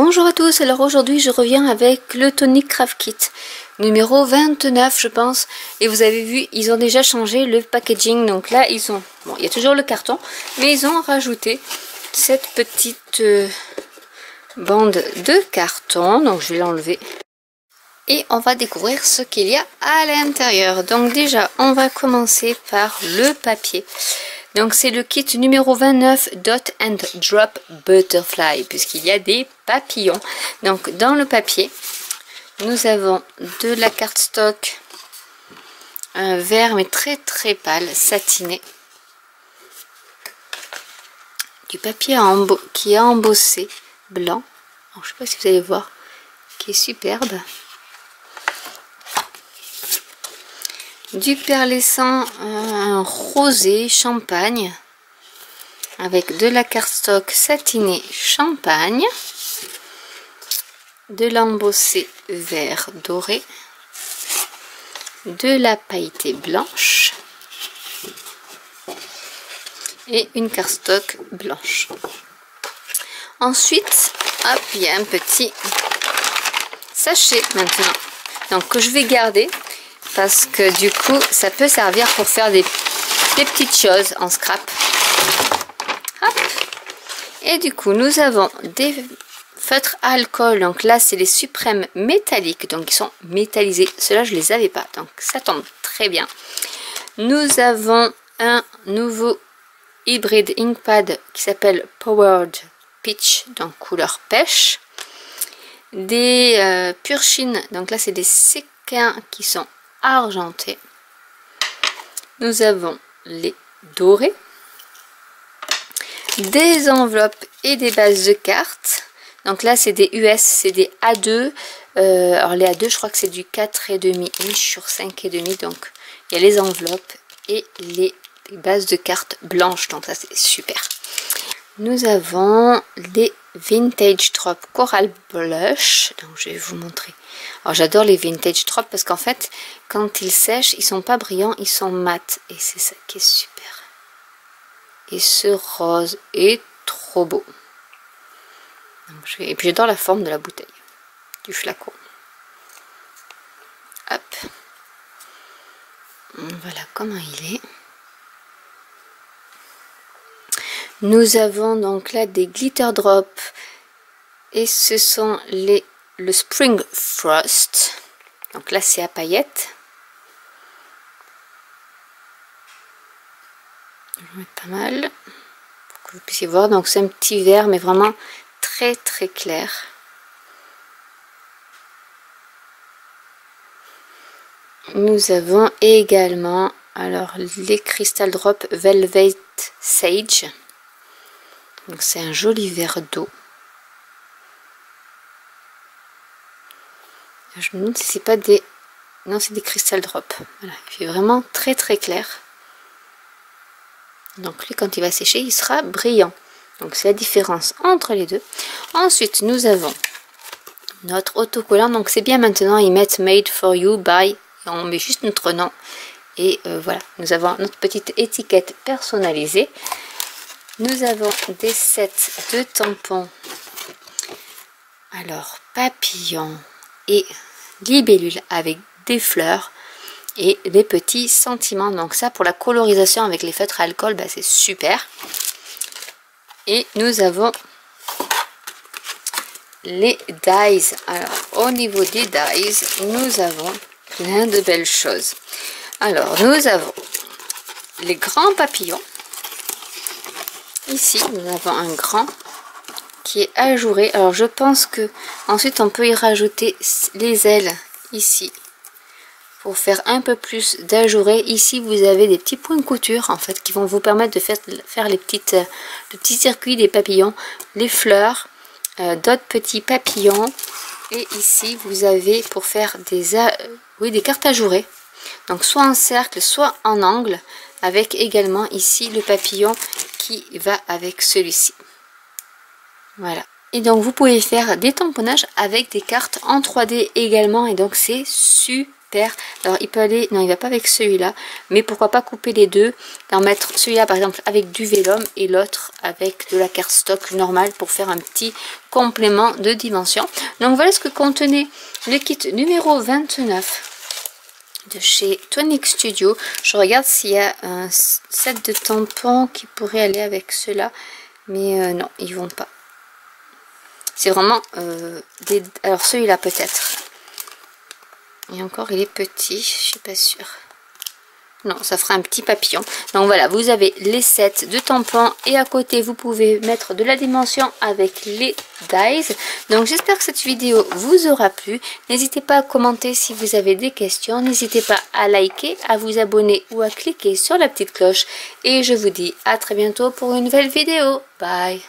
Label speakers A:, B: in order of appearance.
A: Bonjour à tous, alors aujourd'hui je reviens avec le Tonic Craft Kit numéro 29 je pense. Et vous avez vu, ils ont déjà changé le packaging. Donc là ils ont, bon il y a toujours le carton, mais ils ont rajouté cette petite bande de carton. Donc je vais l'enlever. Et on va découvrir ce qu'il y a à l'intérieur. Donc déjà on va commencer par le papier. Donc c'est le kit numéro 29 Dot and Drop Butterfly, puisqu'il y a des papillons. Donc dans le papier, nous avons de la cardstock vert mais très pâle, satiné. Du papier qui est embossé, blanc. Alors, je ne sais pas si vous allez voir, qui est superbe. Du perlescent rosé champagne avec de la cardstock satinée champagne, de l'embossé vert doré, de la pailletée blanche et une cardstock blanche. Ensuite, hop, il y a un petit sachet maintenant, donc que je vais garder. Parce que du coup, ça peut servir pour faire des petites choses en scrap. Hop. Et du coup, nous avons des feutres à alcool. Donc là, c'est les suprêmes métalliques. Donc, ils sont métallisés. Ceux-là, je ne les avais pas. Donc, ça tombe très bien. Nous avons un nouveau hybride inkpad qui s'appelle Powered Peach. Donc, couleur pêche. Des Purchine. Donc là, c'est des séquins qui sont argenté. Nous avons les dorés, des enveloppes et des bases de cartes. Donc là c'est des US, c'est des A2. Alors les A2 je crois que c'est du 4,5 inch sur 5,5. Donc il y a les enveloppes et les bases de cartes blanches. Donc ça c'est super. Nous avons les Vintage Drop Coral Blush. Donc je vais vous montrer. Alors j'adore les Vintage Drop parce qu'en fait quand ils sèchent ils sont pas brillants, ils sont mat. Et c'est ça qui est super. Et ce rose est trop beau. Donc, et puis j'adore la forme de la bouteille, du flacon. Hop. Voilà comment il est. Nous avons donc là des glitter drops et ce sont le Spring Frost. Donc là c'est à paillettes. Je vais mettre pas mal pour que vous puissiez voir. Donc c'est un petit vert mais vraiment très clair. Nous avons également alors les Crystal Drop Velvet Sage. Donc c'est un joli vert d'eau. Je me demande si c'est pas des... Non, c'est des Crystal Drop. Voilà, il fait vraiment très clair. Donc lui, quand il va sécher, il sera brillant. Donc c'est la différence entre les deux. Ensuite, nous avons notre autocollant. Donc c'est bien maintenant, ils mettent Made for You by. Et on met juste notre nom. Et voilà, nous avons notre petite étiquette personnalisée. Nous avons des sets de tampons. Alors, papillons et libellule avec des fleurs et des petits sentiments. Donc ça pour la colorisation avec les feutres à alcool, bah, c'est super. Et nous avons les dies. Alors au niveau des dies, nous avons plein de belles choses. Alors nous avons les grands papillons. Ici nous avons un grand qui est ajouré. Alors je pense que ensuite on peut y rajouter les ailes ici pour faire un peu plus d'ajouré. Ici vous avez des petits points de couture en fait qui vont vous permettre de faire les le petit circuit des papillons, les fleurs, d'autres petits papillons. Et ici vous avez pour faire des cartes ajourées, donc soit en cercle soit en angle, avec également ici le papillon qui va avec celui-ci. Voilà. Et donc vous pouvez faire des tamponnages avec des cartes en 3D également. Et donc c'est super. paire. Alors il peut aller, non il va pas avec celui-là, mais pourquoi pas couper les deux, en mettre celui-là par exemple avec du vélum et l'autre avec de la cardstock normale pour faire un petit complément de dimension. Donc voilà ce que contenait le kit numéro 29 de chez Tonic Studio. Je regarde s'il y a un set de tampons qui pourrait aller avec cela, mais non, ils vont pas. C'est vraiment des... Alors celui-là peut-être. Et encore il est petit, je suis pas sûre. Non, ça fera un petit papillon. Donc voilà, vous avez les sets de tampons et à côté vous pouvez mettre de la dimension avec les dies. Donc j'espère que cette vidéo vous aura plu. N'hésitez pas à commenter si vous avez des questions. N'hésitez pas à liker, à vous abonner ou à cliquer sur la petite cloche. Et je vous dis à très bientôt pour une nouvelle vidéo. Bye!